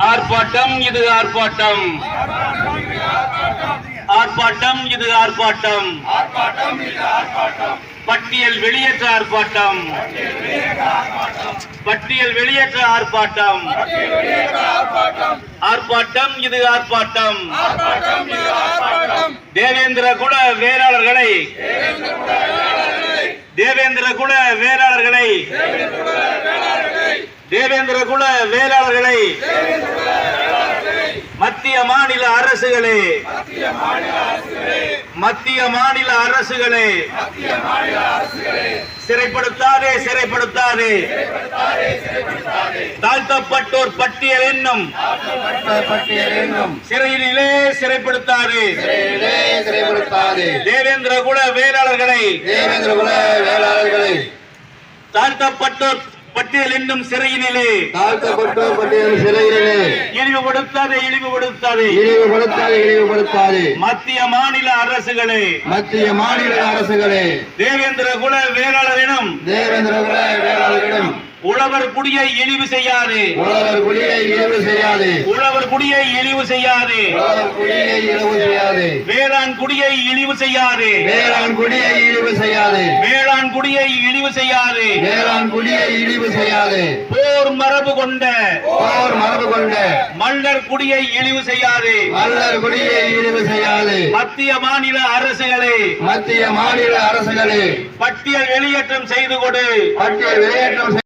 ஆர்ப்பாட்டம் இது ஆர்ப்பாட்டம், ஆர்ப்பாட்டம் இது ஆர்ப்பாட்டம், பட்டியல் வெளியேற்ற ஆர்ப்பாட்டம், பட்டியல் வெளியேற்ற ஆர்ப்பாட்டம், ஆர்ப்பாட்டம் இது ஆர்ப்பாட்டம். தேவேந்திர குல வேளாளர்களை, தேவேந்திர குல வேளாளர்களை, தேவேந்திர குல வேளாளர்களை, மத்திய மாநில அரசுகளே, மத்திய மாநில அரசுகளே, சிறைப்படுத்தாதே, சிறைப்படுத்தாதே. தாழ்த்தப்பட்டோர் பட்டியல் என்னும் சிறையிலே சிறைப்படுத்தாதே. தேவேந்திர குல வேளாளர்களை, தேவேந்திர குல வேளாளர்களை தாழ்த்தப்பட்டோர் பட்டியல் என்னும் சிறையினிலே, தாழ்த்தப்பட்டோர் பட்டியல் சிறையினிலே இழிவுபடுத்தாதே, இழிவுபடுத்தாதே, இழிவுபடுத்தாதே, இழிவுபடுத்தாதே. மத்திய மாநில அரசுகளே, மத்திய மாநில அரசுகளே, தேவேந்திர குல வேளாளரிடம், தேவேந்திர குல வேளாளரிடம் உழவர் குடியை இழிவு செய்யாது, உழவர் குடியை இழிவு செய்யாது, உழவர் குடியை இழிவு செய்யாது, உழவர் குடியை இழிவு செய்யாது, வேளாண் குடியை இழிவு செய்யாது, வேளாண் குடியை இழிவு செய்யாது, வேளாண் குடியை இழிவு செய்யாது, வேளாண் குடியை இழிவு செய்யாது. போர் மரபு கொண்ட, போர் மரபு கொண்ட மல்லர் குடியை இழிவு செய்யாது, மல்லர் குடியை இழிவு செய்யாது. மத்திய மாநில அரசுகளே, மத்திய மாநில அரசுகளே பட்டியல் வெளியேற்றம் செய்து கொடு, பட்டியல் வெளியேற்றம்